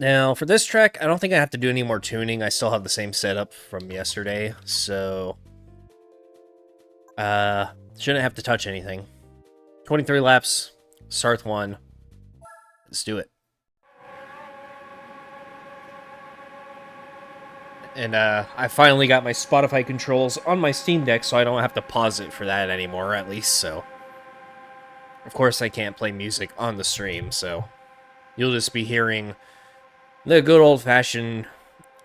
Now, for this track, I don't think I have to do any more tuning. I still have the same setup from yesterday, so... shouldn't have to touch anything. 23 laps, start 1. Let's do it. And, I finally got my Spotify controls on my Steam Deck, so I don't have to pause it for that anymore, at least, so... Of course, I can't play music on the stream, so... You'll just be hearing the good old-fashioned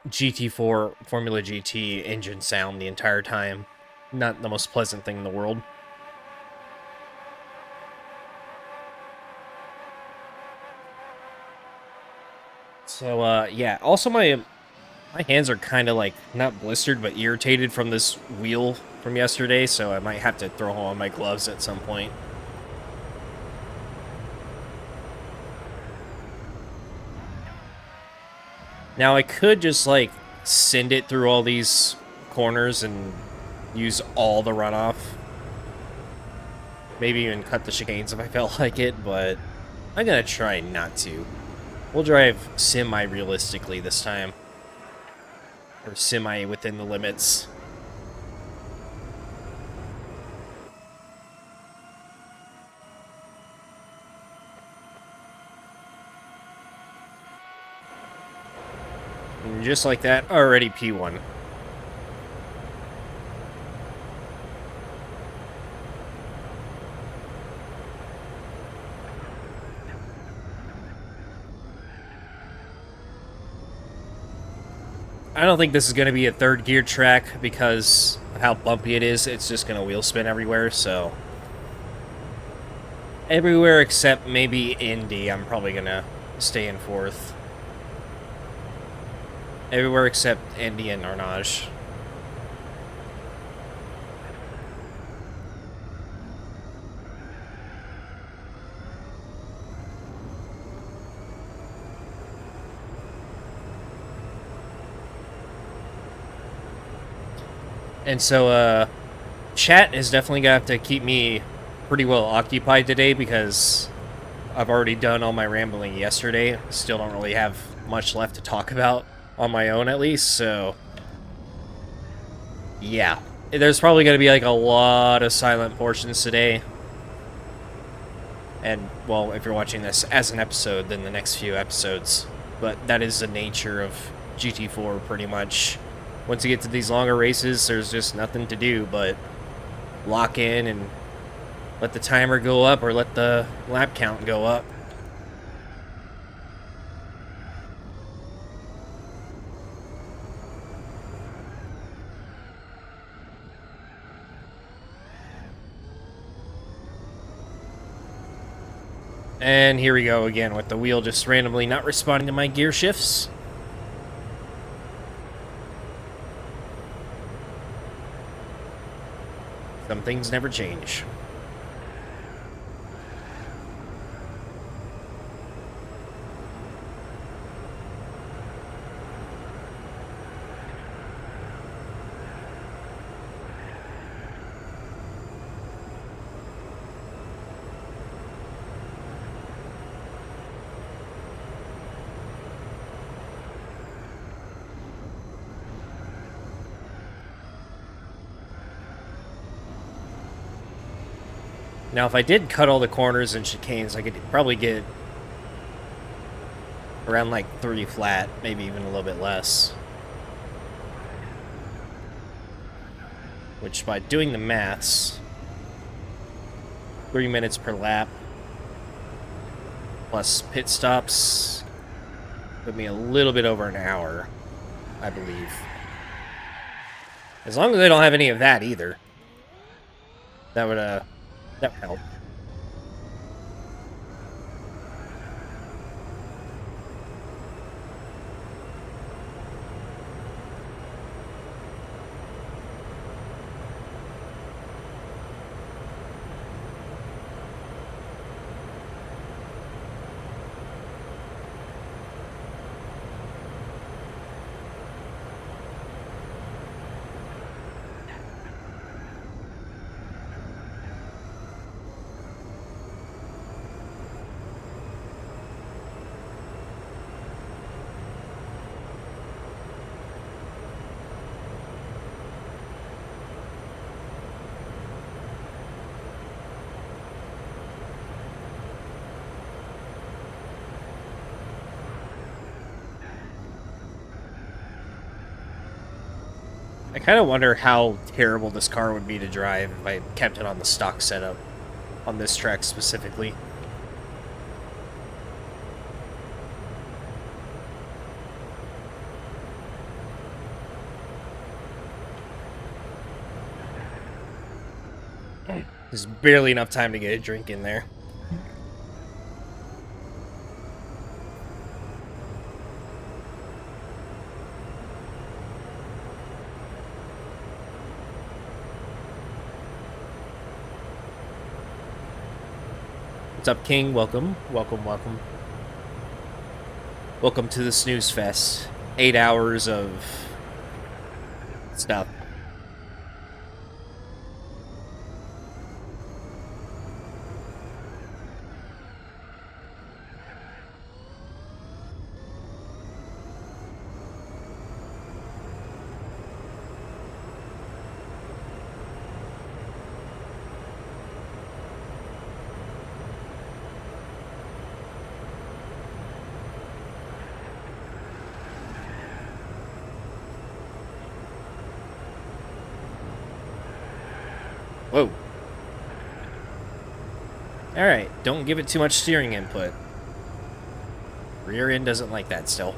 GT4 Formula GT engine sound the entire time. Not the most pleasant thing in the world. So, yeah. Also, my hands are kind of, like, not blistered, but irritated from this wheel from yesterday, so I might have to throw on my gloves at some point. Now, I could just, like, send it through all these corners and use all the runoff. Maybe even cut the chicanes if I felt like it, but I'm gonna try not to. We'll drive semi-realistically this time. Or semi-within the limits. And just like that, already P1. I don't think this is going to be a third gear track because of how bumpy it is. It's just going to wheel spin everywhere, so... Everywhere except maybe Indy, I'm probably going to stay in fourth. Everywhere except Indy and Arnage. And so, chat is definitely gonna have to keep me pretty well occupied today because I've already done all my rambling yesterday. Still don't really have much left to talk about on my own, at least, so... Yeah. There's probably gonna be, like, a lot of silent portions today. And, well, if you're watching this as an episode, then the next few episodes. But that is the nature of GT4, pretty much. Once you get to these longer races, there's just nothing to do but lock in and let the timer go up or let the lap count go up. And here we go again with the wheel just randomly not responding to my gear shifts. Some things never change. Now, if I did cut all the corners and chicanes, I could probably get around like 30 flat, maybe even a little bit less. Which, by doing the maths, 3 minutes per lap, plus pit stops, put me a little bit over an hour, I believe. As long as they don't have any of that either. That would help. I kind of wonder how terrible this car would be to drive if I kept it on the stock setup on this track specifically. There's barely enough time to get a drink in there. What's up, King? Welcome. Welcome, welcome. Welcome to the snooze fest. 8 hours of stuff. Whoa. Alright, don't give it too much steering input. Rear end doesn't like that still.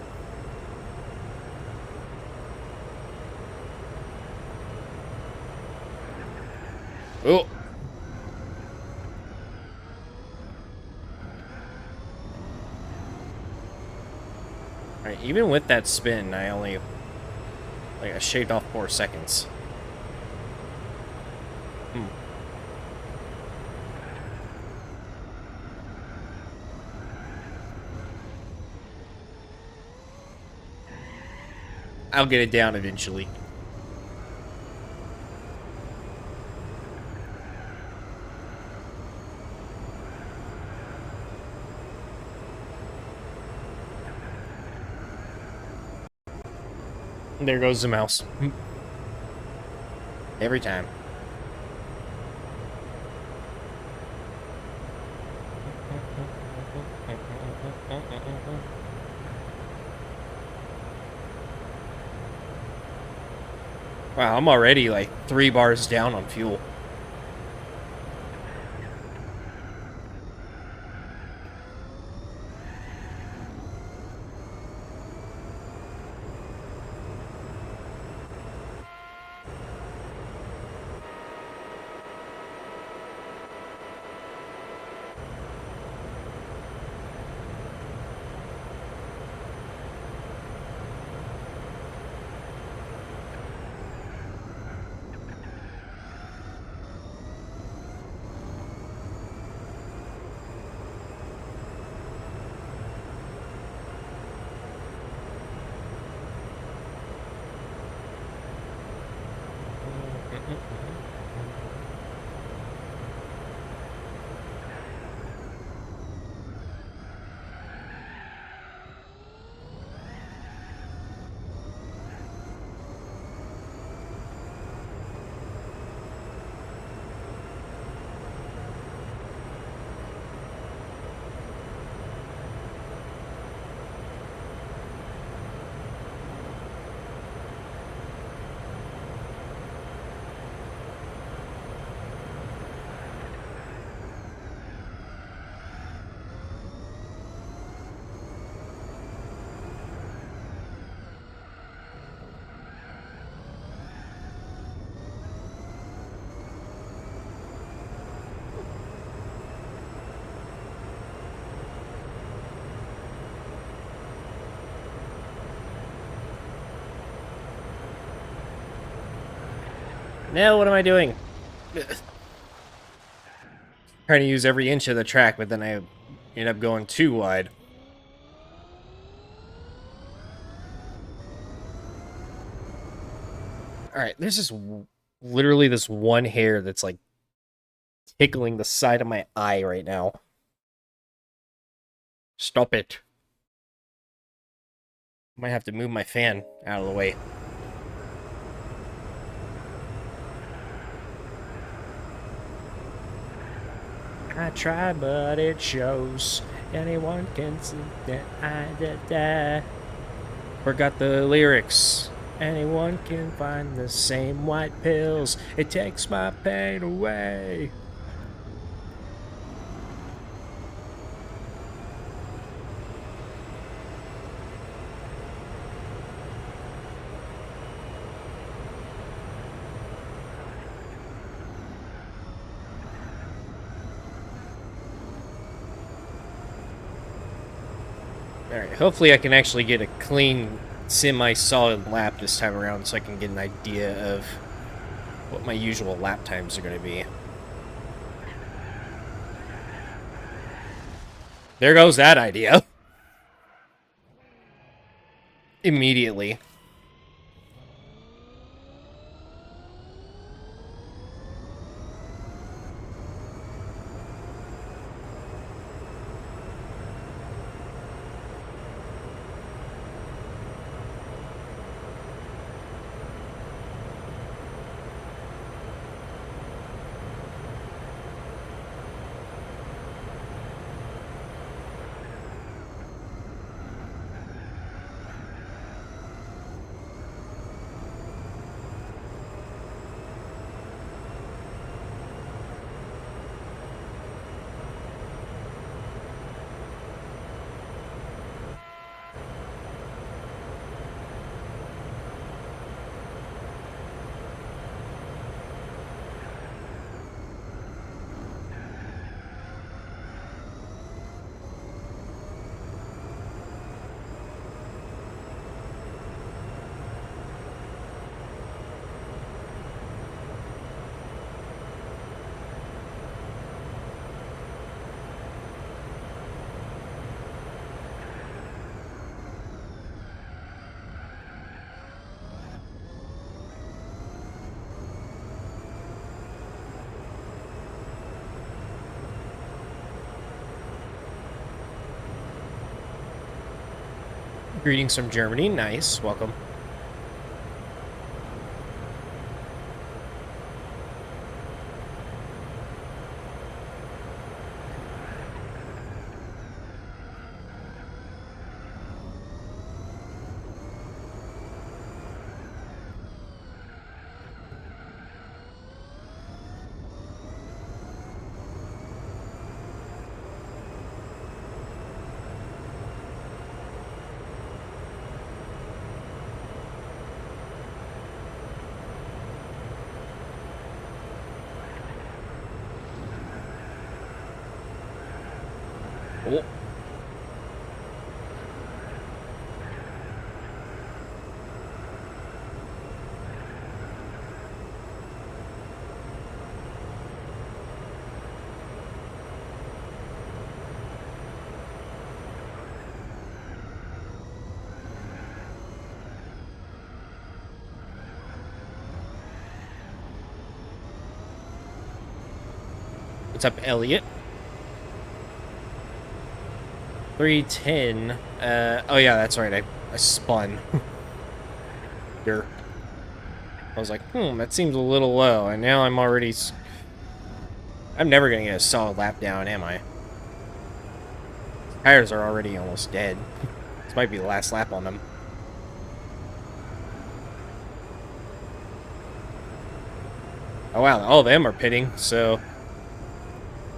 Oh! Alright, even with that spin, I shaved off 4 seconds. I'll get it down eventually. There goes the mouse. Every time. Wow, I'm already like 3 bars down on fuel. Now what am I doing? Trying to use every inch of the track, but then I end up going too wide. Alright, there's just literally this one hair that's like tickling the side of my eye right now. Stop it. Might have to move my fan out of the way. I try, but it shows. Anyone can see that I did that. Forgot the lyrics. Anyone can find the same white pills. It takes my pain away. Alright, hopefully I can actually get a clean, semi-solid lap this time around so I can get an idea of what my usual lap times are going to be. There goes that idea. Immediately. Greetings from Germany. Nice. Welcome. Oh. What's up, Elliot? 310. Oh yeah, that's right. I spun. Here. I was like, that seems a little low, and now I'm already... I'm never gonna get a solid lap down, am I? Tires are already almost dead. This might be the last lap on them. Oh wow, all of them are pitting, so...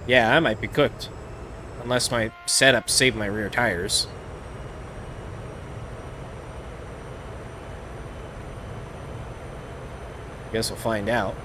Yeah, I might be cooked. Unless my setup saved my rear tires. Guess we'll find out.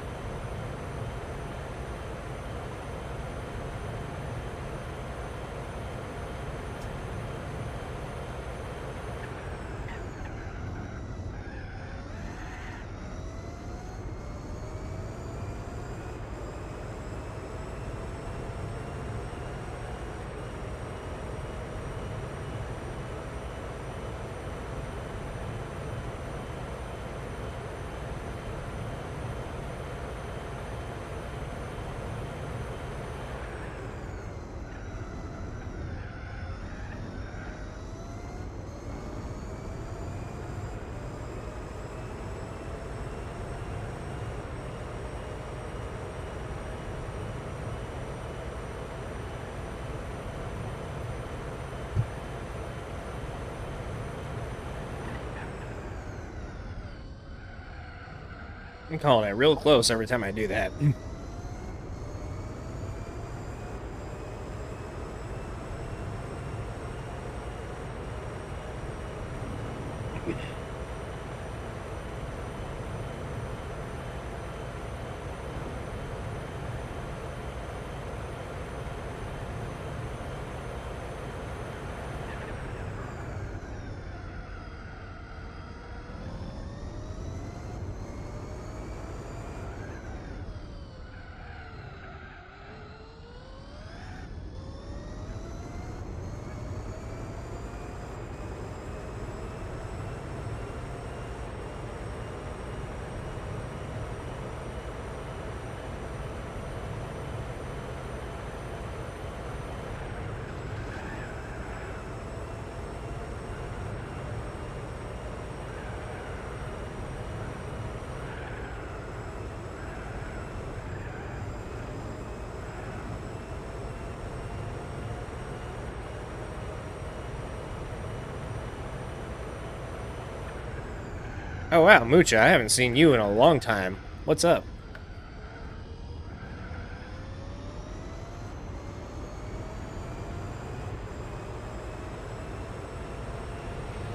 I'm calling it real close every time I do that. Oh wow, Mucha, I haven't seen you in a long time. What's up?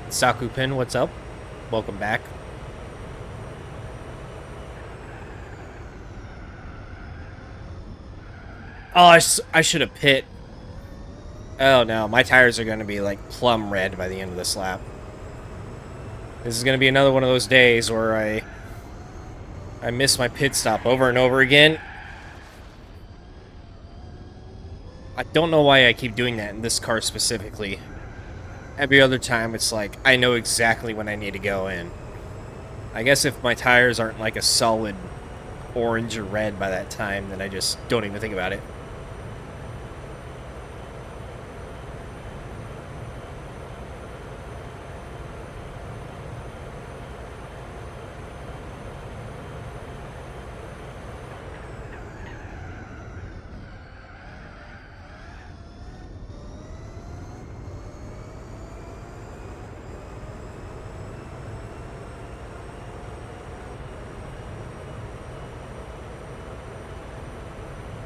Sakupin, what's up? Welcome back. Oh, I should have pit. Oh no, my tires are going to be like plum red by the end of this lap. This is going to be another one of those days where I miss my pit stop over and over again. I don't know why I keep doing that in this car specifically. Every other time, it's like, I know exactly when I need to go in. I guess if my tires aren't like a solid orange or red by that time, then I just don't even think about it.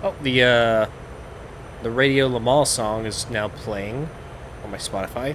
Oh, the Radio Lamal song is now playing on my Spotify.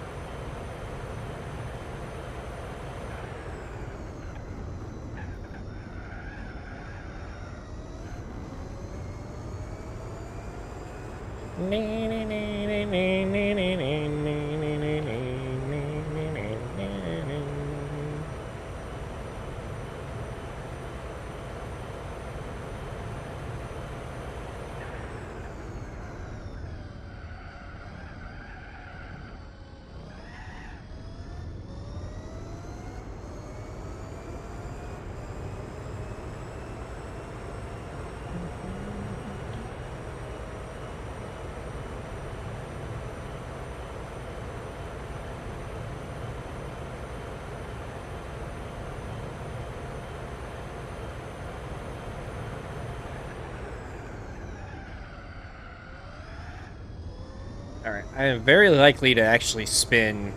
Alright, I am very likely to actually spin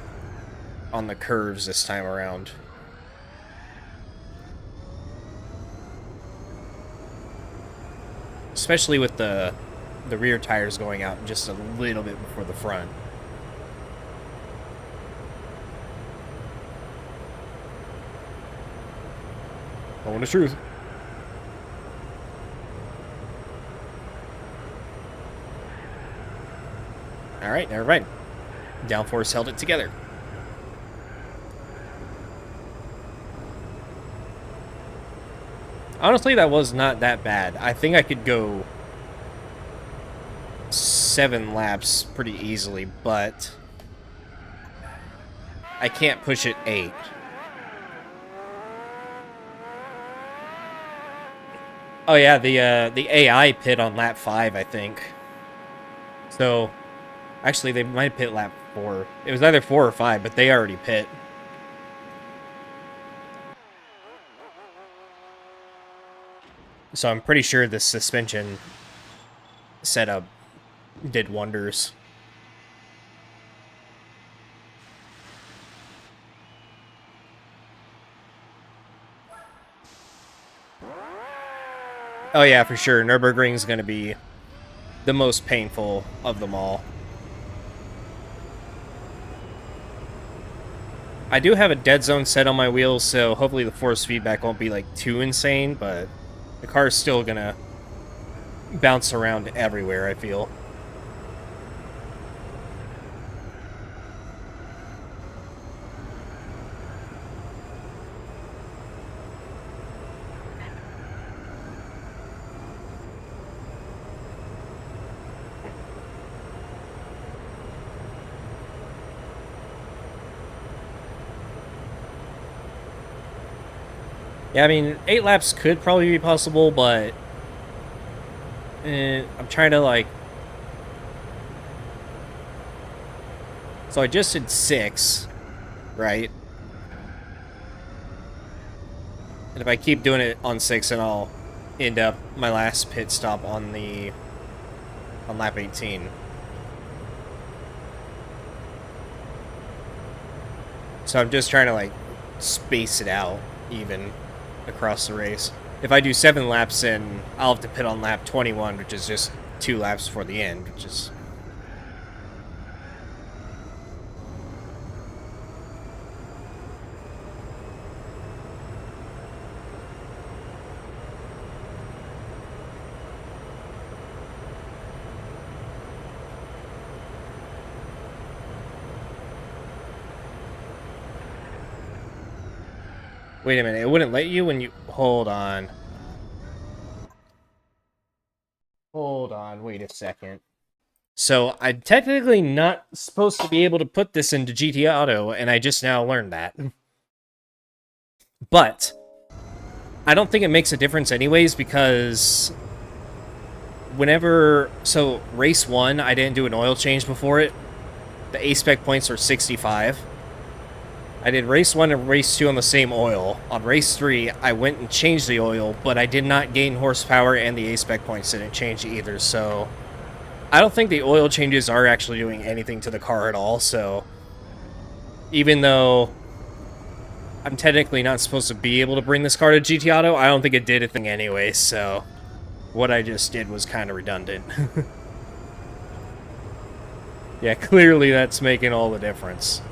on the curves this time around. Especially with the rear tires going out just a little bit before the front. Telling the truth. Alright, never mind. Downforce held it together. Honestly, that was not that bad. I think I could go 7 laps pretty easily, but I can't push it 8. Oh yeah, the AI pit on lap 5, I think. So, actually, they might pit lap 4. It was either 4 or 5, but they already pit. So I'm pretty sure the suspension setup did wonders. Oh yeah, for sure. Nürburgring's going to be the most painful of them all. I do have a dead zone set on my wheels, so hopefully the force feedback won't be like too insane, but the car's still going to bounce around everywhere, I feel. Yeah, I mean, 8 laps could probably be possible, but I'm trying to, like... So I just did 6, right? And if I keep doing it on 6, then I'll end up my last pit stop on lap 18. So I'm just trying to, like, space it out even across the race. If I do 7 laps, then I'll have to pit on lap 21, which is just 2 laps before the end, which is... Wait a minute, it wouldn't let you when you... Hold on. Hold on, wait a second. So, I'm technically not supposed to be able to put this into GT Auto, and I just now learned that. But, I don't think it makes a difference anyways, because... Whenever... So, race 1, I didn't do an oil change before it. The A-spec points are 65. I did race 1 and race 2 on the same oil. On race 3, I went and changed the oil, but I did not gain horsepower, and the A-spec points didn't change either, so... I don't think the oil changes are actually doing anything to the car at all, so... Even though I'm technically not supposed to be able to bring this car to GT Auto, I don't think it did a thing anyway, so... What I just did was kind of redundant. Yeah, clearly that's making all the difference.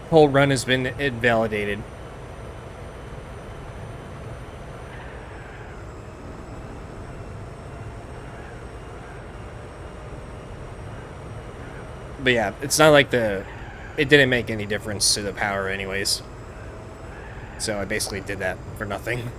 Whole run has been invalidated. But yeah, it's not like it didn't make any difference to the power anyways. So I basically did that for nothing.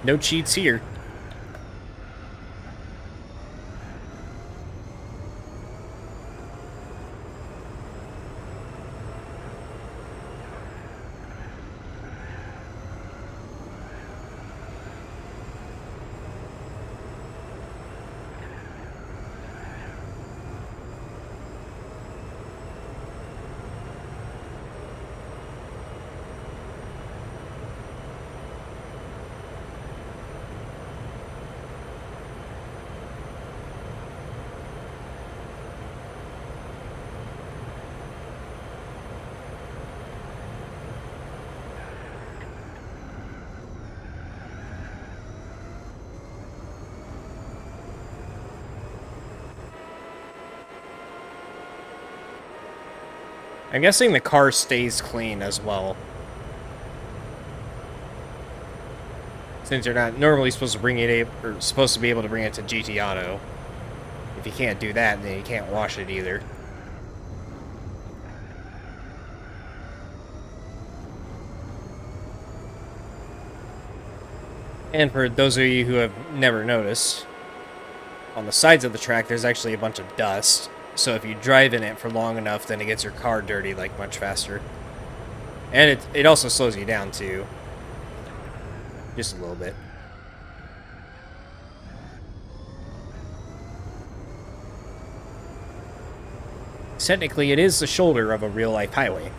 No cheats here. I'm guessing the car stays clean as well. Since you're not normally supposed to bring it or supposed to be able to bring it to GT Auto. If you can't do that, then you can't wash it either. And for those of you who have never noticed, on the sides of the track there's actually a bunch of dust. So if you drive in it for long enough, then it gets your car dirty, like, much faster. And it also slows you down, too. Just a little bit. Technically, it is the shoulder of a real-life highway.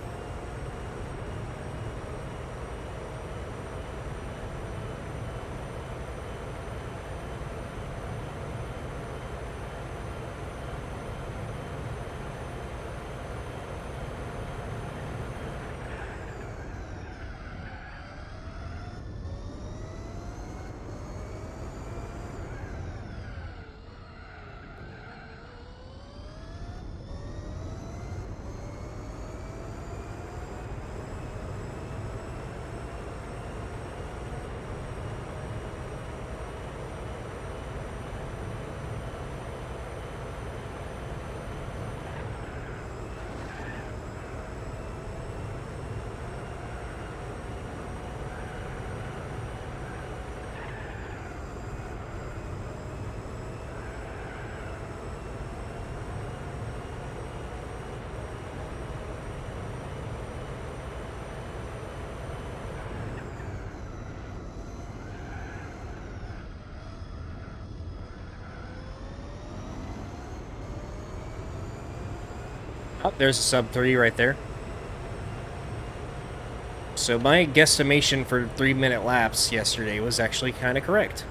Oh, there's a sub 3 right there. So my guesstimation for 3-minute laps yesterday was actually kind of correct.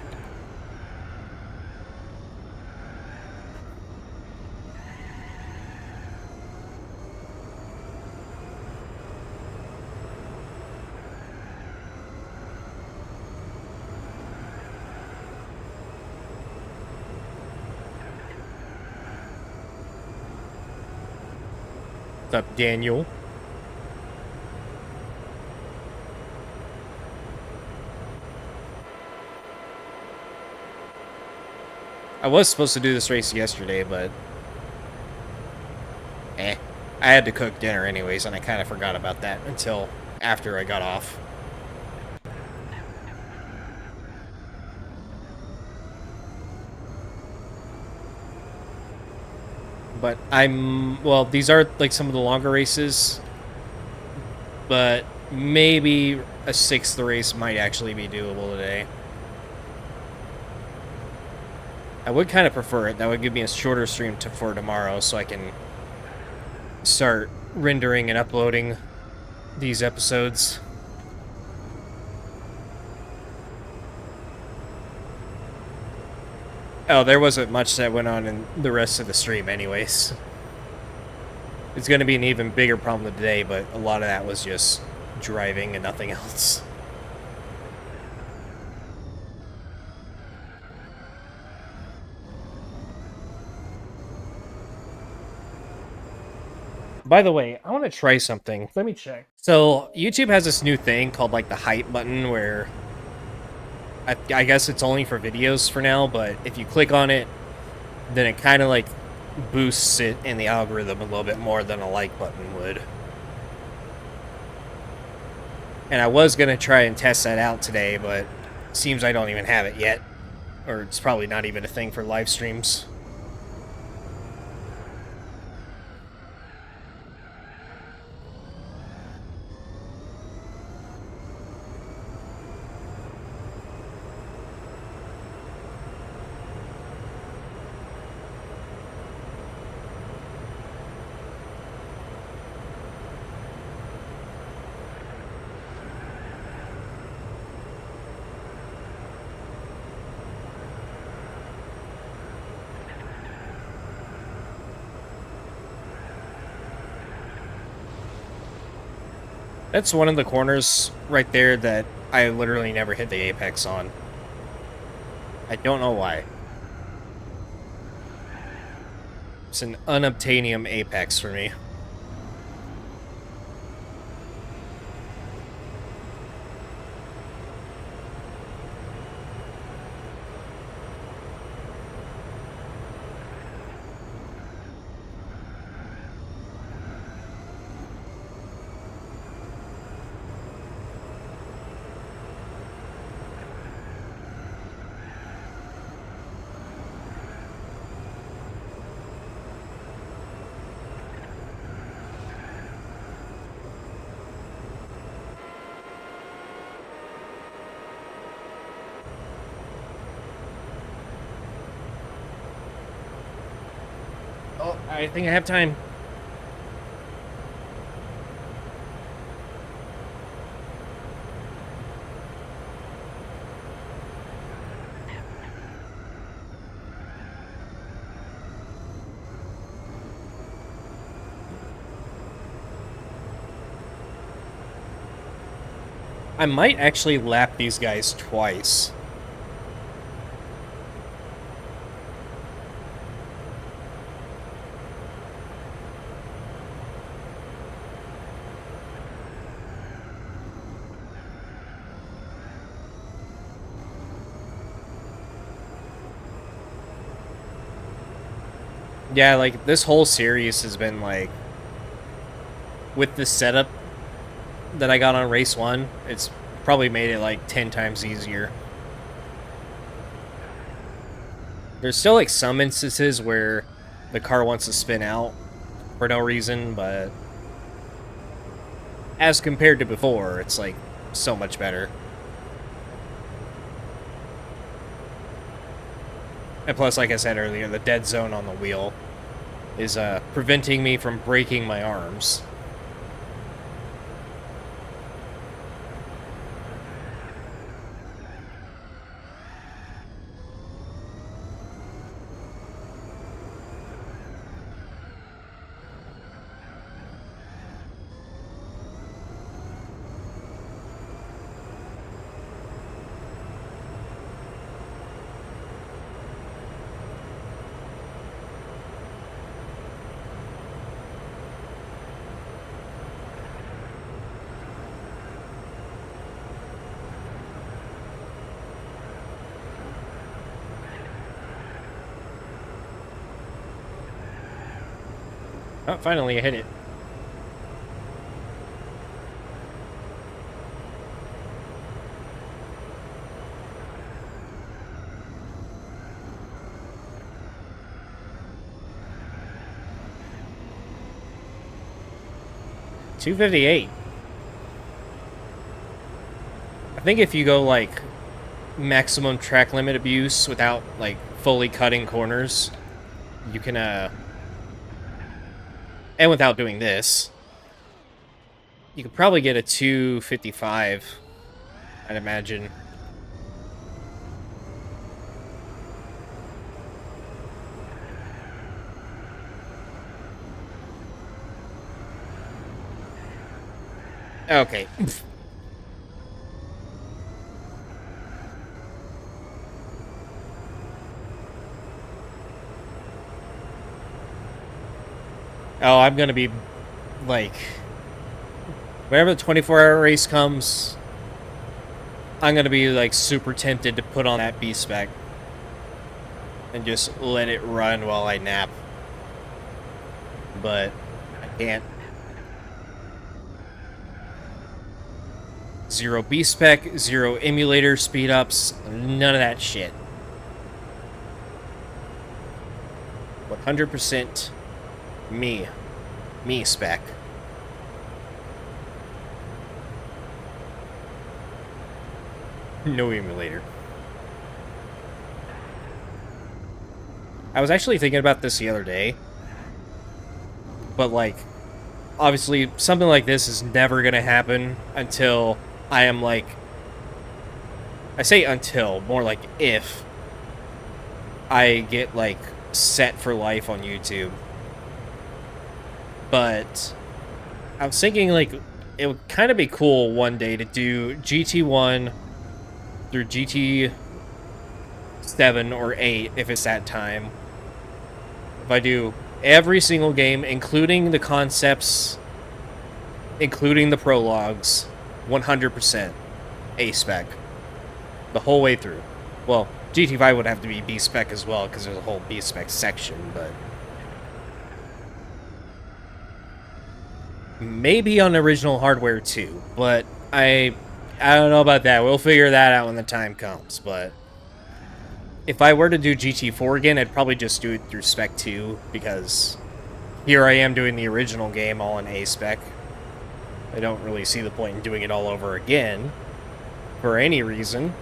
What's up, Daniel? I was supposed to do this race yesterday, but I had to cook dinner anyways, and I kind of forgot about that until after I got off. But well, these are like some of the longer races, but maybe a 6th race might actually be doable today. I would kind of prefer it. That would give me a shorter stream for tomorrow, so I can start rendering and uploading these episodes. Oh, there wasn't much that went on in the rest of the stream anyways. It's going to be an even bigger problem today, but a lot of that was just driving and nothing else. By the way, I want to try something. Let me check. So, YouTube has this new thing called, like, the hype button, where I guess it's only for videos for now, but if you click on it, then it kind of, like, boosts it in the algorithm a little bit more than a like button would. And I was going to try and test that out today, but it seems I don't even have it yet. Or it's probably not even a thing for live streams. That's one of the corners right there that I literally never hit the apex on. I don't know why. It's an unobtainium apex for me. Oh, I think I have time. I might actually lap these guys twice. Yeah, like, this whole series has been, like, with the setup that I got on Race 1, it's probably made it, like, 10 times easier. There's still, like, some instances where the car wants to spin out for no reason, but as compared to before, it's, like, so much better. And plus, like I said earlier, the dead zone on the wheel is preventing me from breaking my arms. Oh, finally I hit it. $258. I think if you go, like, maximum track limit abuse without, like, fully cutting corners, you can, and without doing this, you could probably get a 255, I'd imagine. Okay. Oh, I'm gonna be, like, whenever the 24-hour race comes, I'm gonna be, like, super tempted to put on that B-Spec and just let it run while I nap. But I can't. Zero B-Spec, zero emulator speed-ups, none of that shit. 100% me. Me spec. No emulator. I was actually thinking about this the other day, but, like, obviously something like this is never gonna happen until I am, like, I say until, more like if I get, like, set for life on YouTube. But I was thinking, like, it would kind of be cool one day to do GT1 through GT7 or 8, if it's that time. If I do every single game, including the concepts, including the prologues, 100% A-Spec. The whole way through. Well, GT5 would have to be B-Spec as well, because there's a whole B-Spec section, but maybe on original hardware too, but I don't know about that. We'll figure that out when the time comes, but if I were to do GT4 again, I'd probably just do it through Spec 2, because here I am doing the original game all in A-Spec. I don't really see the point in doing it all over again, for any reason.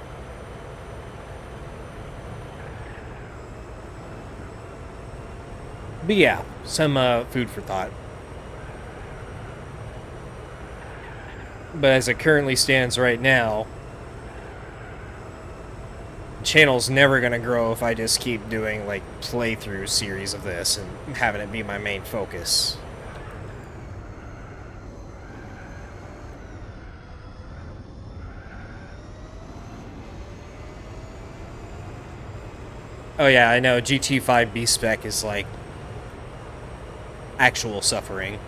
But yeah, some food for thought. But as it currently stands right now, the channel's never going to grow if I just keep doing, like, playthrough series of this and having it be my main focus. Oh yeah, I know. GT5 B spec is like actual suffering.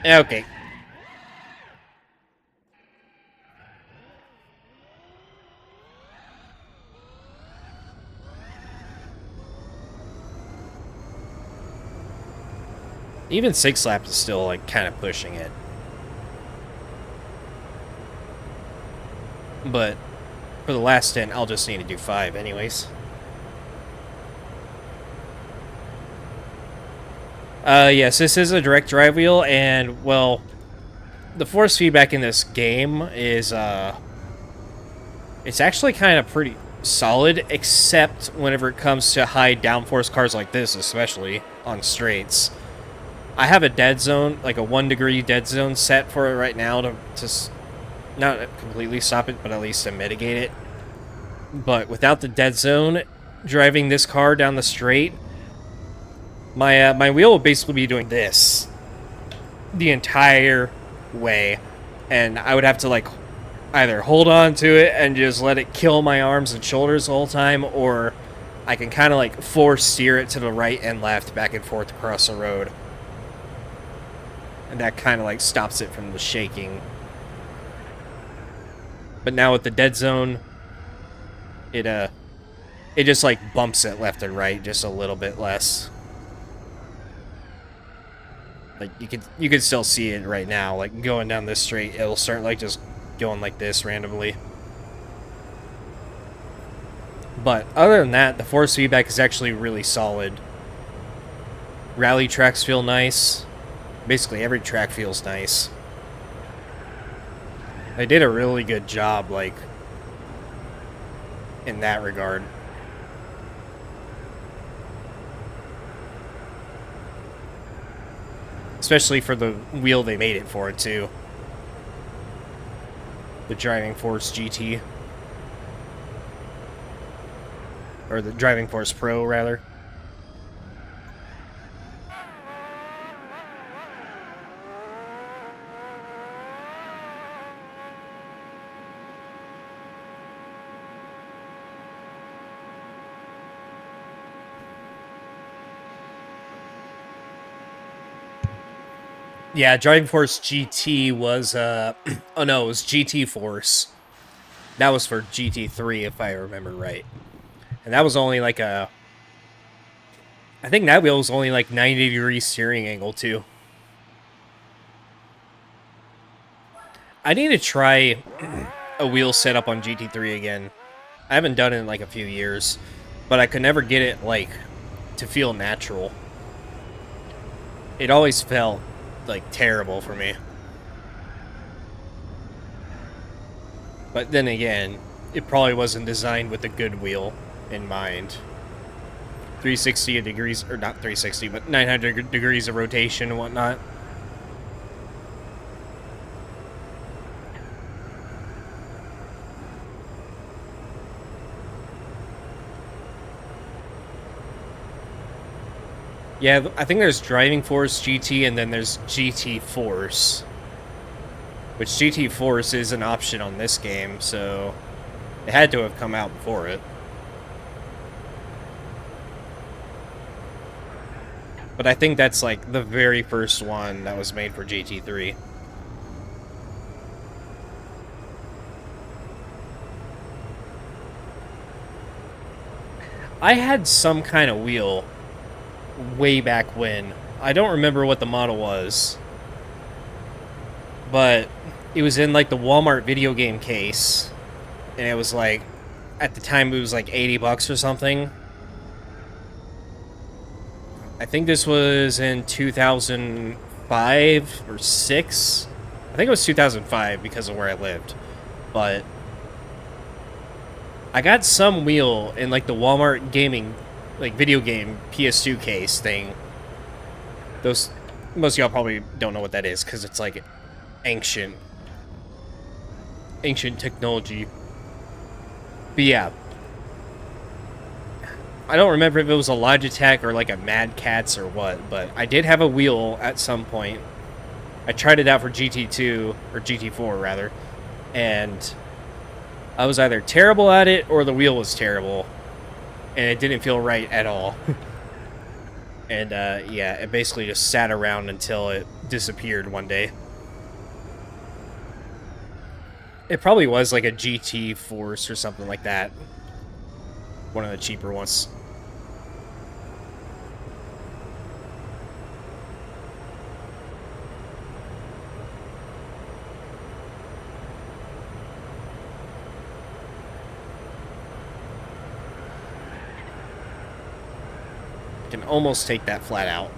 Okay. Even 6 laps is still like kind of pushing it. But for the last 10, I'll just need to do 5 anyways. Yes, this is a direct drive wheel, and, well, the force feedback in this game is, it's actually kind of pretty solid, except whenever it comes to high downforce cars like this, especially on straights. I have a dead zone, like a 1-degree dead zone set for it right now to not completely stop it, but at least to mitigate it. But without the dead zone, driving this car down the straight, my wheel will basically be doing this the entire way, and I would have to like either hold on to it and just let it kill my arms and shoulders the whole time, or I can kind of like force steer it to the right and left, back and forth across the road, and that kind of like stops it from the shaking. But now with the dead zone, it just like bumps it left and right just a little bit less. Like you could still see it right now, like going down this straight, it'll start like just going like this randomly. But other than that, the force feedback is actually really solid. Rally tracks feel nice. Basically every track feels nice. They did a really good job, like, in that regard. Especially for the wheel they made it for, too. The Driving Force GT. Or the Driving Force Pro, rather. Yeah, Driving Force GT was, oh no, it was GT Force. That was for GT3, if I remember right. And that was only like a... I think that wheel was only like 90-degree steering angle, too. I need to try a wheel setup on GT3 again. I haven't done it in like a few years, but I could never get it, like, to feel natural. It always felt like terrible for me. But then again, it probably wasn't designed with a good wheel in mind. 360 degrees, or not 360, but 900 degrees of rotation and whatnot. Yeah, I think there's Driving Force GT, and then there's GT Force. Which GT Force is an option on this game, so it had to have come out before it. But I think that's like the very first one that was made for GT3. I had some kind of wheel way back when. I don't remember what the model was, but it was in like the Walmart video game case, and it was like at the time it was like 80 bucks or something. I think this was in 2005 or 6. I think it was 2005 because of where I lived. But I got some wheel in like the Walmart gaming, like video game PS2 case thing. Those, most of y'all probably don't know what that is because it's like ancient technology. But yeah, I don't remember if it was a Logitech or like a Mad Catz or what, but I did have a wheel at some point. I tried it out for GT2 or GT4 rather, and I was either terrible at it or the wheel was terrible, and it didn't feel right at all. And yeah, it basically just sat around until it disappeared one day. It probably was like a GT Force or something like that. One of the cheaper ones. Can almost take that flat out.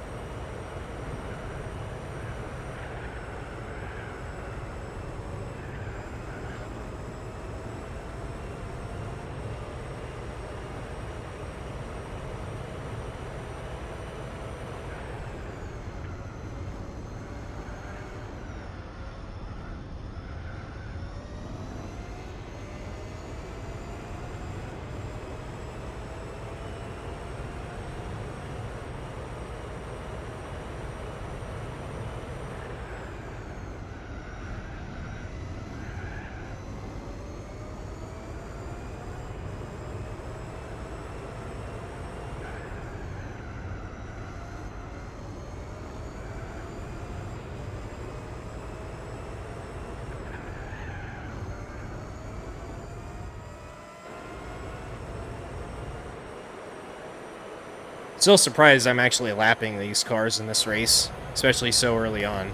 Still surprised I'm actually lapping these cars in this race, especially so early on.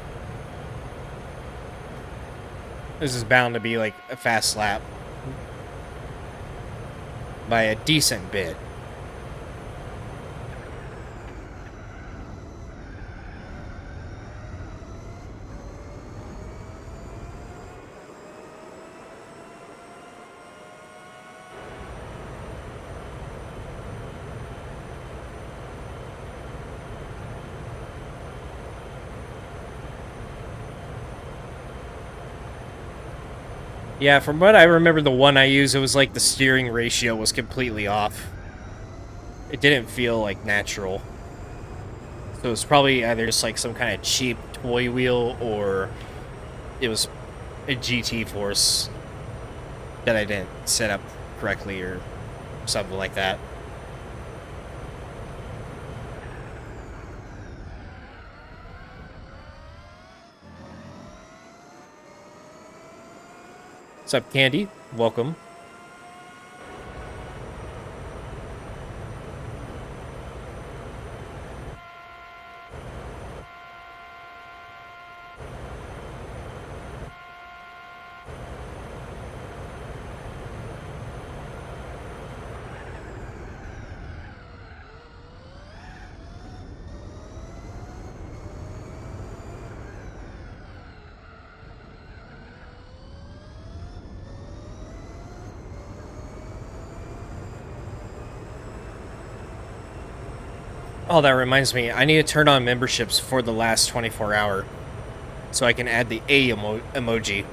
This is bound to be like a fast lap by a decent bit. Yeah, from what I remember, the one I used, it was like the steering ratio was completely off. It didn't feel like natural. So it was probably either just like some kind of cheap toy wheel or it was a GT Force that I didn't set up correctly or something like that. What's up, Candy? Welcome. Oh, that reminds me. I need to turn on memberships for the last 24 hour so I can add the A emoji.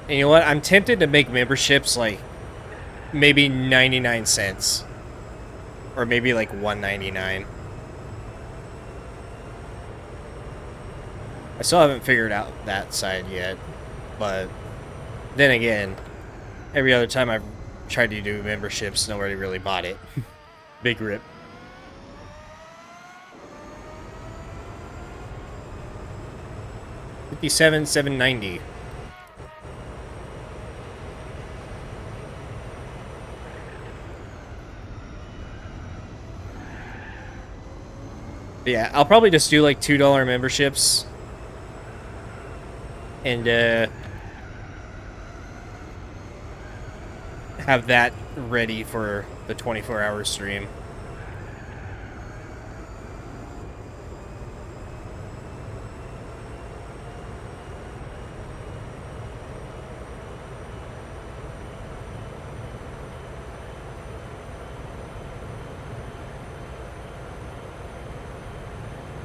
And you know what? I'm tempted to make memberships like maybe 99 cents. Or maybe like $1.99. I still haven't figured out that side yet. But then again, every other time I've tried to do memberships, nobody really bought it. Big rip. $57,790. Yeah, I'll probably just do like $2 memberships and have that ready for the 24-hour stream.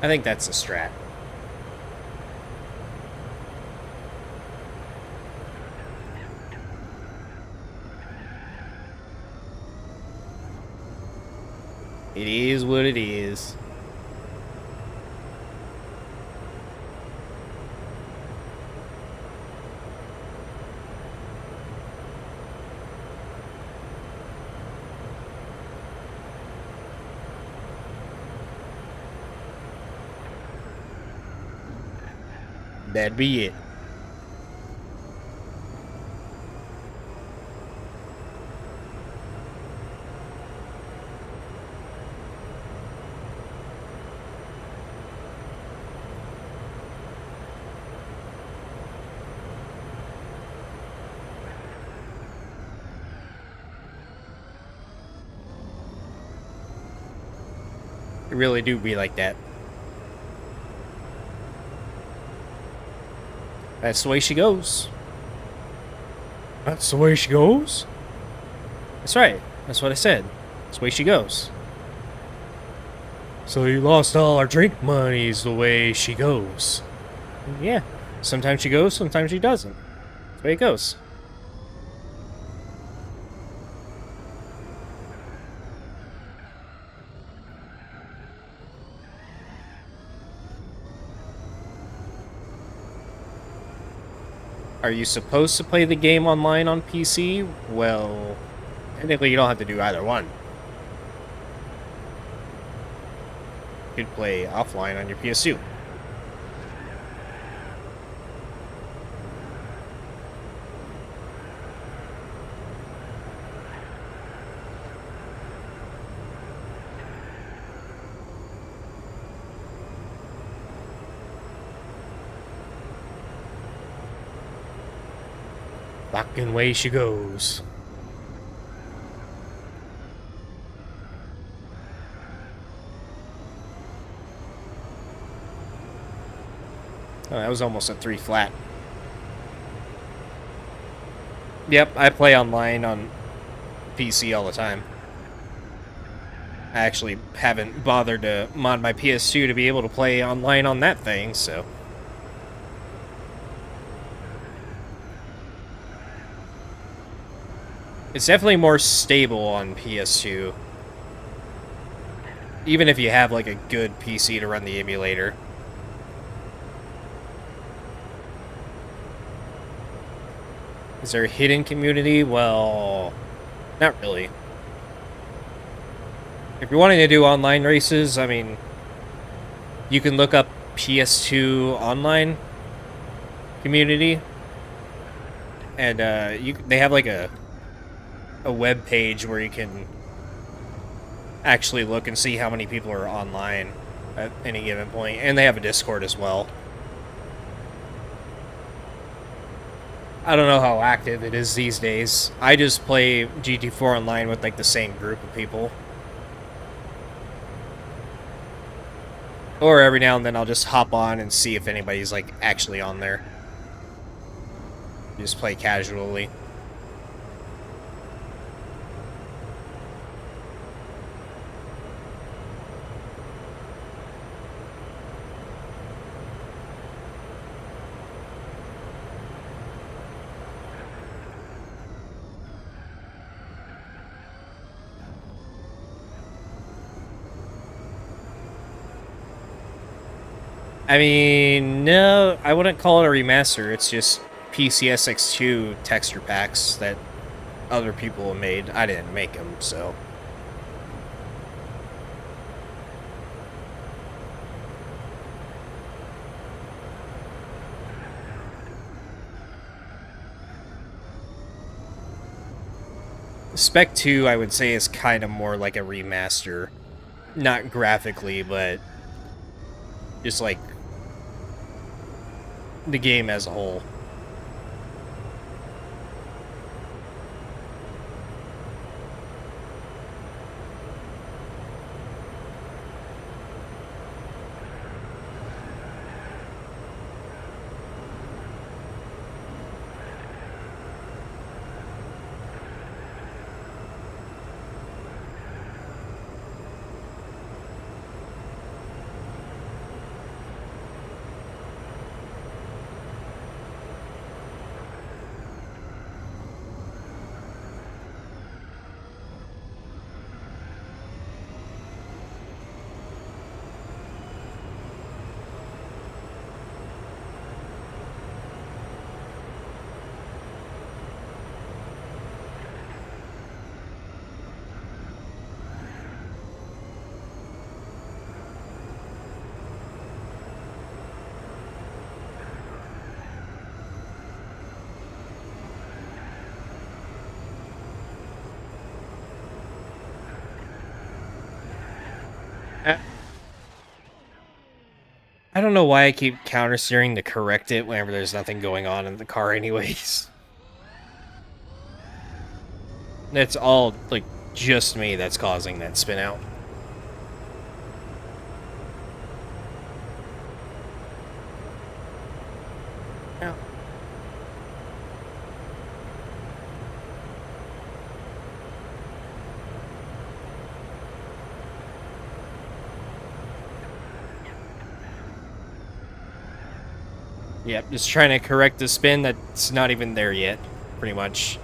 I think that's a strat. It is what it is. That'd be it. It really do be like that. That's the way she goes. That's the way she goes? That's right. That's what I said. That's the way she goes. So you lost all our drink money's the way she goes. Yeah. Sometimes she goes, sometimes she doesn't. That's the way it goes. Are you supposed to play the game online on PC? Well, technically you don't have to do either one. You could play offline on your PS2. Fucking way she goes. Oh, that was almost a 3 flat. Yep, I play online on PC all the time. I actually haven't bothered to mod my PS2 to be able to play online on that thing, so... It's definitely more stable on PS2. Even if you have, like, a good PC to run the emulator. Is there a hidden community? Well, not really. If you're wanting to do online races, I mean, you can look up PS2 online community. And, they have, like, a web page where you can actually look and see how many people are online at any given point, and they have a Discord as well. I don't know how active it is these days. I just play GT4 online with like the same group of people, or every now and then I'll just hop on and see if anybody's like actually on there. Just play casually. I mean, no, I wouldn't call it a remaster. It's just PCSX2 texture packs that other people have made. I didn't make them, so... Spec 2, I would say, is kind of more like a remaster. Not graphically, but just like the game as a whole. I don't know why I keep counter-steering to correct it whenever there's nothing going on in the car anyways. It's all, like, just me that's causing that spin out. Yeah. Yep, just trying to correct the spin that's not even there yet, pretty much.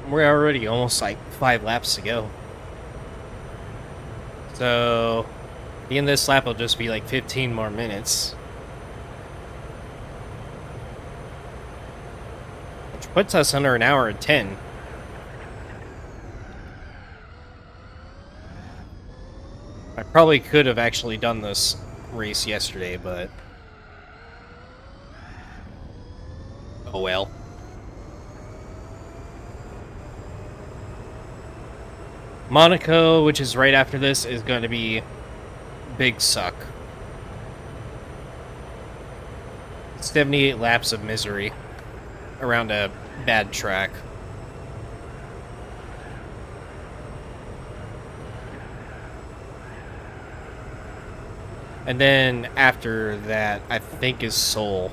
We're already almost like 5 laps to go. So, the end of this lap will just be like 15 more minutes. Which puts us under an hour and 10. I probably could have actually done this race yesterday, but... oh well. Monaco, which is right after this, is going to be big suck. 78 laps of misery around a bad track. And then after that, I think is Seoul.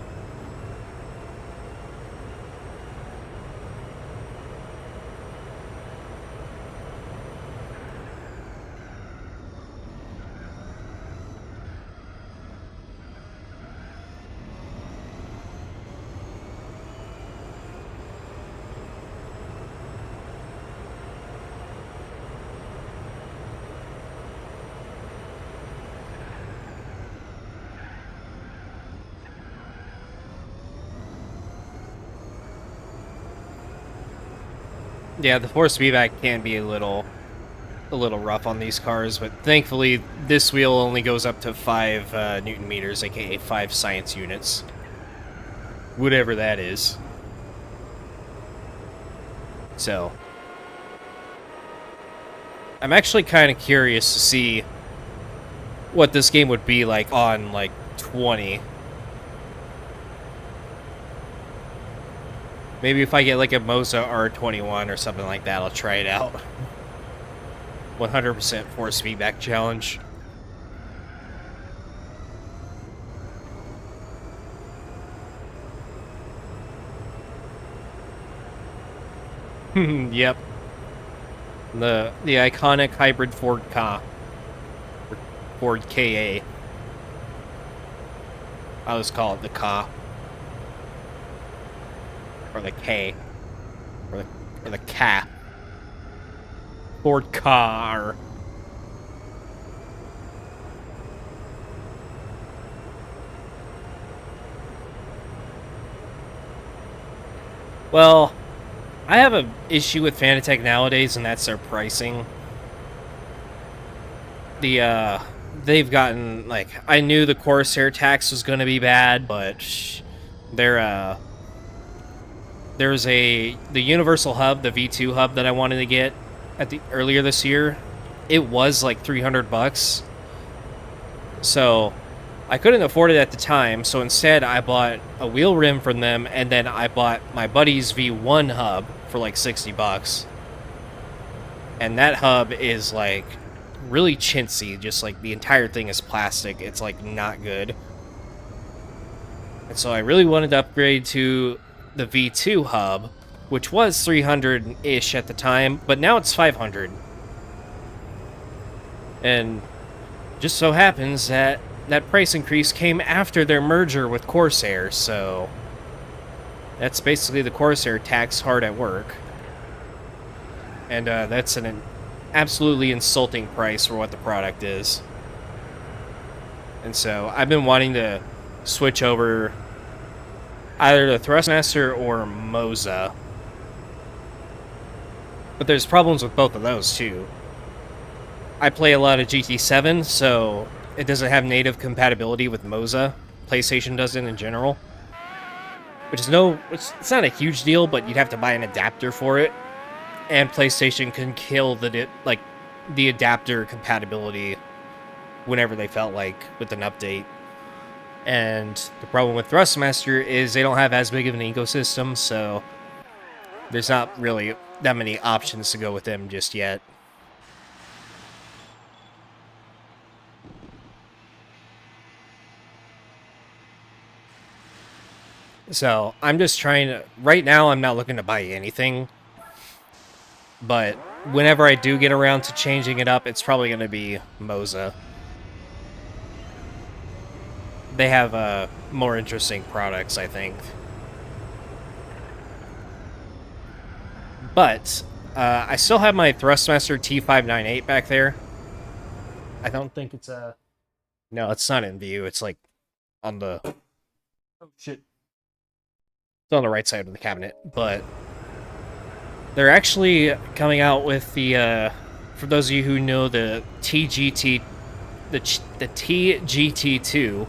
Yeah, the force feedback can be a little rough on these cars, but thankfully this wheel only goes up to 5 Newton meters, aka 5 science units. Whatever that is. So, I'm actually kind of curious to see what this game would be like on, like, 20. Maybe if I get, like, a Moza R21 or something like that, I'll try it out. 100% force feedback challenge. Yep. The iconic hybrid Ford Ka. Ford KA. I always call it the Ka. Or the K. Or the Ka. Ford car. Well, I have an issue with Fanatec nowadays, and that's their pricing. They've gotten, like, I knew the Corsair tax was going to be bad, but there's the Universal Hub, the V2 hub that I wanted to get earlier this year. It was like $300, so I couldn't afford it at the time. So instead, I bought a wheel rim from them, and then I bought my buddy's V1 hub for like $60. And that hub is like really chintzy, just like the entire thing is plastic. It's like not good. And so I really wanted to upgrade to the V2 hub, which was 300-ish at the time, but now it's 500. And just so happens that that price increase came after their merger with Corsair, so that's basically the Corsair tax hard at work. And that's an absolutely insulting price for what the product is. And so I've been wanting to switch over either to Thrustmaster or Moza. But there's problems with both of those too. I play a lot of GT7, so it doesn't have native compatibility with Moza. PlayStation doesn't in general. Which is it's not a huge deal, but you'd have to buy an adapter for it. And PlayStation can kill the adapter compatibility whenever they felt like with an update. And the problem with Thrustmaster is they don't have as big of an ecosystem, so there's not really that many options to go with them just yet. So I'm just trying to... Right now, I'm not looking to buy anything. But whenever I do get around to changing it up, it's probably going to be Moza. They have more interesting products, I think. But I still have my Thrustmaster T598 back there. I don't think it's a... No, it's not in view. It's like on the... Oh, shit. It's on the right side of the cabinet, but they're actually coming out with the, for those of you who know the TGT, the TGT2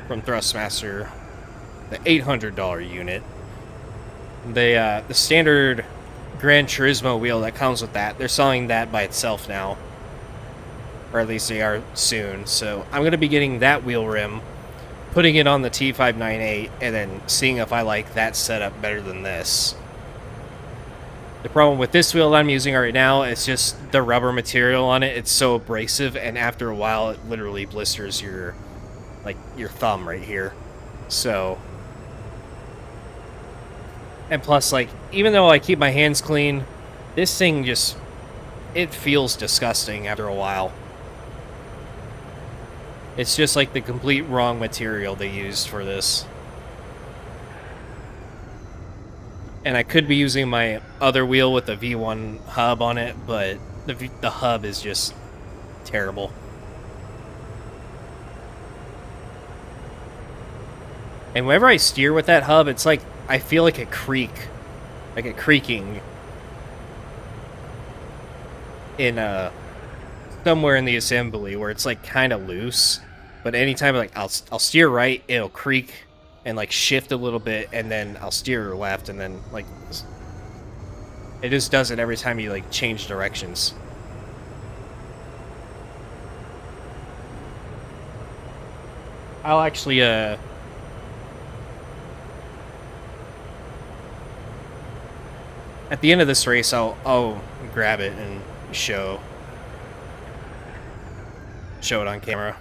from Thrustmaster, the $800 unit. The standard Gran Turismo wheel that comes with that, they're selling that by itself now. Or at least they are soon. So I'm going to be getting that wheel rim, putting it on the T598, and then seeing if I like that setup better than this. The problem with this wheel that I'm using right now is just the rubber material on it. It's so abrasive, and after a while, it literally blisters your thumb right here. So, and plus, like, even though I keep my hands clean, this thing just, it feels disgusting after a while. It's just like the complete wrong material they used for this. And I could be using my other wheel with the V1 hub on it, but the hub is just terrible. And whenever I steer with that hub, it's like I feel like a creaking in somewhere in the assembly where it's like kind of loose. But anytime I'll steer right, it'll creak and like shift a little bit, and then I'll steer left, and then like it just does it every time you like change directions. I'll actually at the end of this race, I'll grab it and show it on camera.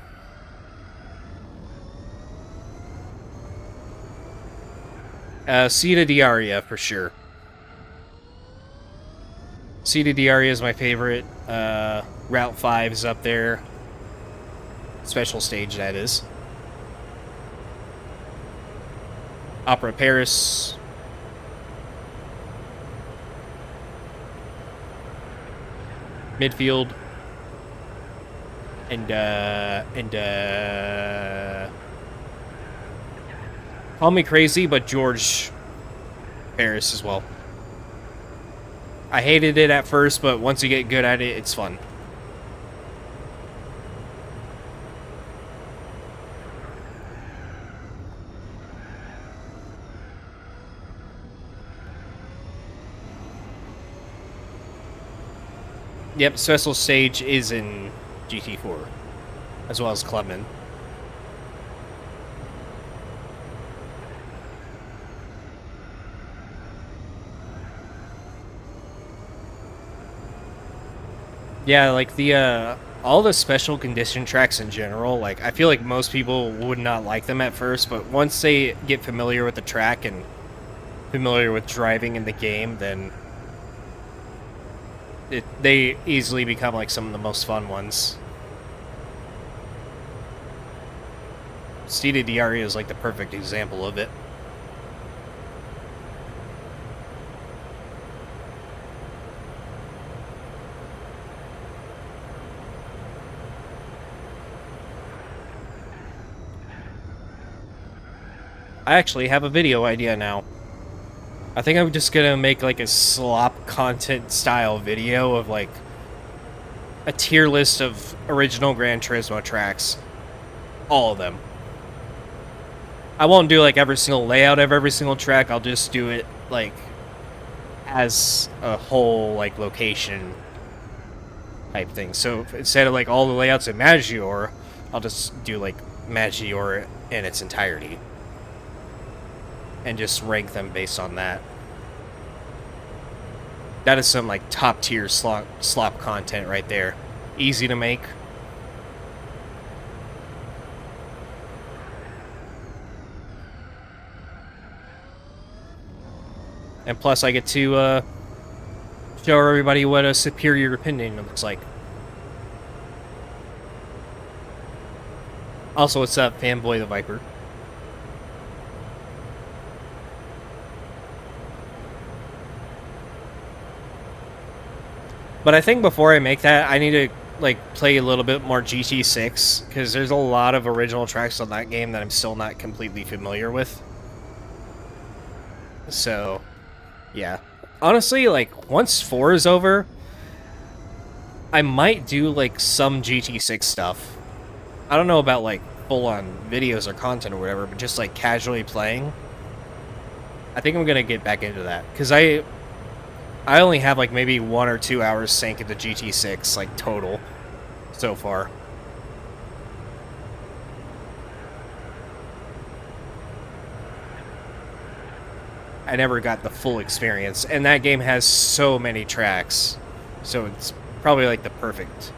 Cita Diaria for sure. Cita Diaria is my favorite. Route 5 is up there. Special stage, that is. Opera Paris. Midfield. And call me crazy, but George Paris as well. I hated it at first, but once you get good at it, it's fun. Yep, Special Stage is in GT4, as well as Clubman. Yeah, like the all the special condition tracks in general, like I feel like most people would not like them at first, but once they get familiar with the track and familiar with driving in the game, then they easily become like some of the most fun ones. Stida Diario is like the perfect example of it. I actually have a video idea now. I think I'm just gonna make like a slop content style video of like a tier list of original Gran Turismo tracks. All of them. I won't do like every single layout of every single track, I'll just do it like as a whole like location type thing. So instead of like all the layouts in Maggiore, I'll just do like Maggiore in its entirety. And just rank them based on that. That is some like top tier slop content right there. Easy to make. And plus I get to show everybody what a superior opinion looks like. Also, what's up, Fanboy the Viper? But I think before I make that, I need to like play a little bit more GT6, because there's a lot of original tracks on that game that I'm still not completely familiar with. So, yeah. Honestly, like, once 4 is over, I might do like some GT6 stuff. I don't know about like full-on videos or content or whatever, but just like casually playing. I think I'm gonna get back into that, because I only have like maybe 1 or 2 hours sank into GT6, like total, so far. I never got the full experience, and that game has so many tracks, so it's probably like the perfect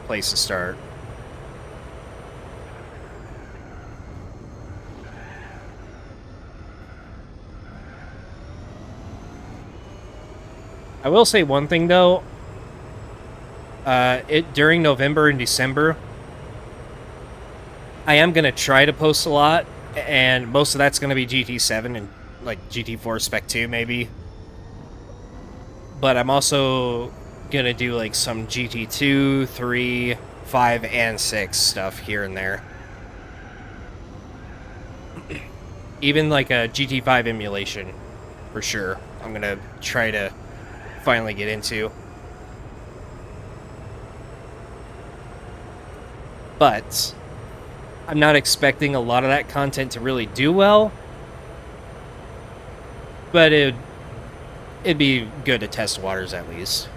place to start. I will say one thing though. During November and December, I am gonna try to post a lot, and most of that's gonna be GT7 and like GT4 Spec 2 maybe. But I'm also gonna do like some GT2, 3, 5, and 6 stuff here and there. Even like a GT5 emulation, for sure. I'm gonna try to finally get into. But I'm not expecting a lot of that content to really do well. But it'd be good to test waters at least.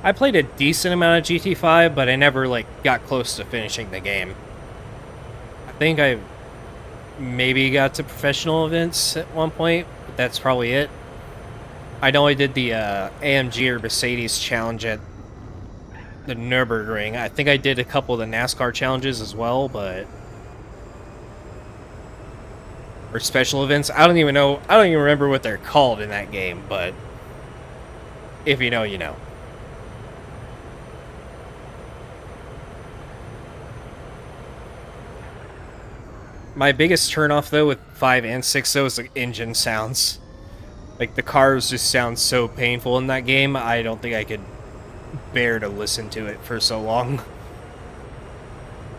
I played a decent amount of GT5, but I never like got close to finishing the game. I think I maybe got to professional events at one point, but that's probably it. I know I did the AMG or Mercedes challenge at the Nürburgring. I think I did a couple of the NASCAR challenges as well, but... or special events. I don't even know. I don't even remember what they're called in that game, but... if you know, you know. My biggest turnoff, though, with 5 and 6, though, is the engine sounds. Like, the cars just sound so painful in that game, I don't think I could bear to listen to it for so long.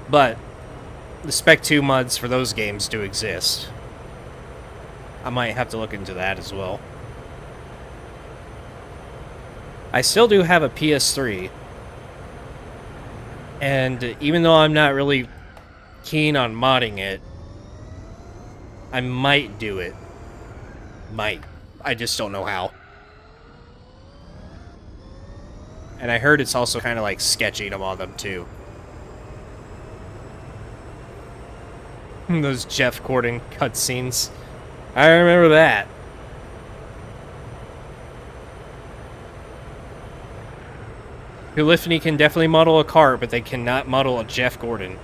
But, the Spec 2 mods for those games do exist. I might have to look into that as well. I still do have a PS3. And even though I'm not really keen on modding it, I might do it. Might. I just don't know how. And I heard it's also kind of like sketchy to mod them too. Those Jeff Gordon cutscenes. I remember that. Polyphony can definitely model a car, but they cannot model a Jeff Gordon.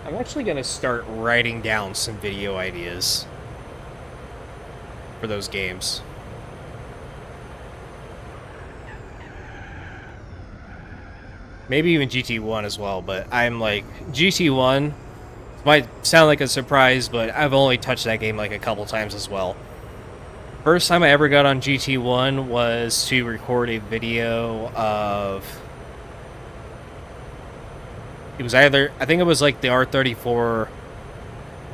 I'm actually going to start writing down some video ideas for those games. Maybe even GT1 as well, but I'm like, GT1 might sound like a surprise, but I've only touched that game like a couple times as well. First time I ever got on GT1 was to record a video of... it was either, I think it was like the R34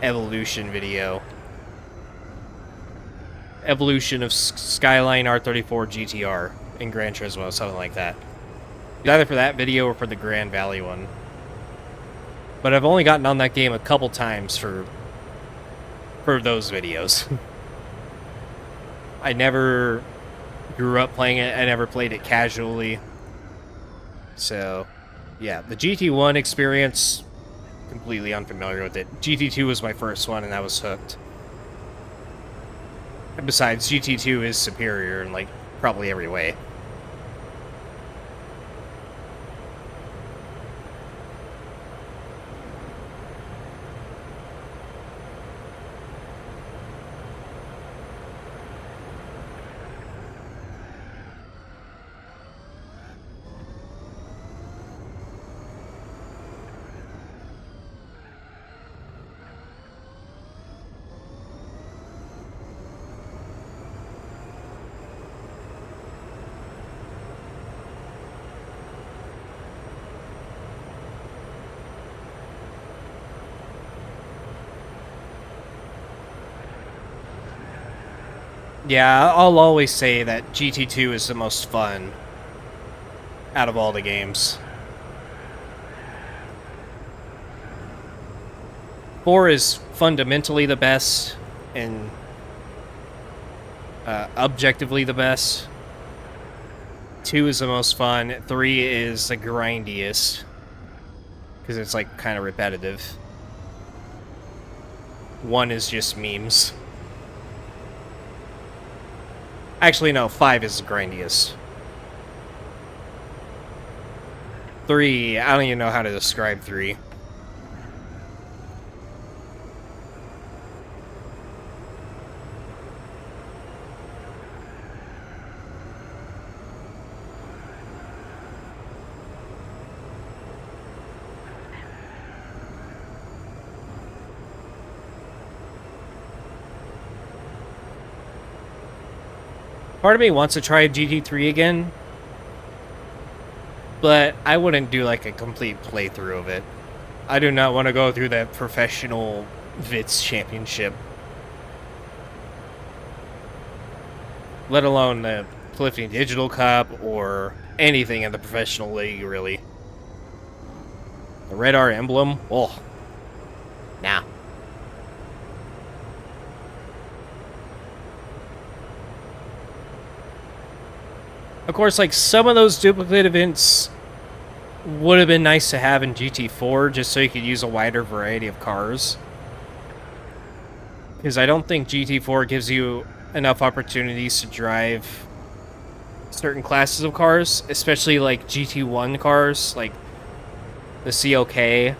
Evolution video. Evolution of Skyline R34 GTR in Gran Turismo, something like that. Either for that video or for the Grand Valley one. But I've only gotten on that game a couple times for those videos. I never grew up playing it, I never played it casually. So... yeah, the GT1 experience, completely unfamiliar with it. GT2 was my first one, and I was hooked. And besides, GT2 is superior in, like, probably every way. Yeah, I'll always say that GT2 is the most fun out of all the games. 4 is fundamentally the best and objectively the best. 2 is the most fun. 3 is the grindiest because it's like kind of repetitive. 1 is just memes. Actually, no, 5 is the grindiest. 3, I don't even know how to describe 3. Part of me wants to try GT3 again, but I wouldn't do like a complete playthrough of it. I do not want to go through that professional VITS championship. Let alone the Polyphony Digital Cup or anything in the professional league, really. The Red R emblem? Oh. Nah. Of course, like, some of those duplicate events would have been nice to have in GT4, just so you could use a wider variety of cars. Because I don't think GT4 gives you enough opportunities to drive certain classes of cars, especially like GT1 cars, like the COK,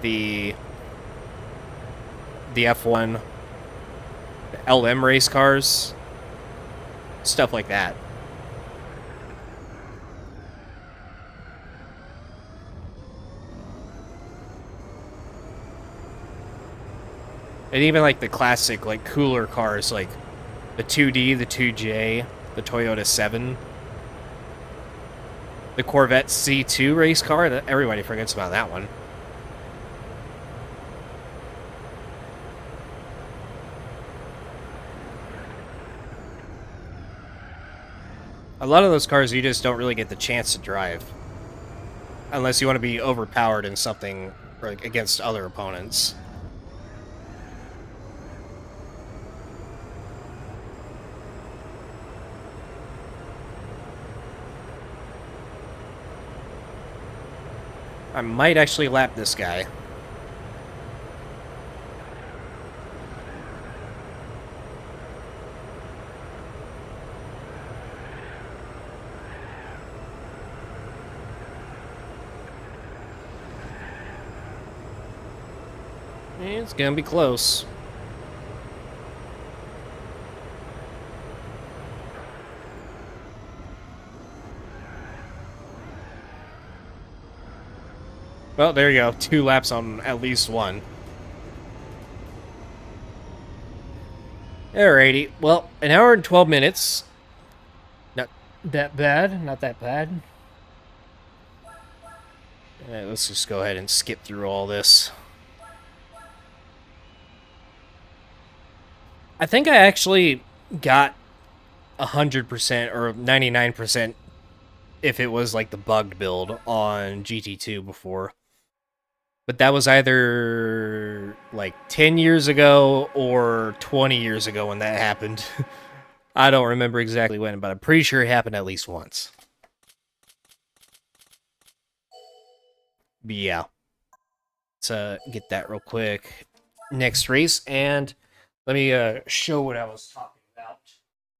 the F1, the LM race cars, stuff like that. And even like the classic, like cooler cars, like the 2D, the 2J, the Toyota 7, the Corvette C2 race car. That everybody forgets about that one. A lot of those cars you just don't really get the chance to drive. Unless you want to be overpowered in something like against other opponents. I might actually lap this guy. It's gonna be close. Well, there you go. 2 laps on at least one. Alrighty. Well, an hour and 12 minutes. Not that bad. Not that bad. Alright, let's just go ahead and skip through all this. I think I actually got 100% or 99% if it was like the bugged build on GT2 before. But that was either like 10 years ago or 20 years ago when that happened. I don't remember exactly when, but I'm pretty sure it happened at least once. But yeah. Let's get that real quick. Next race, and let me show what I was talking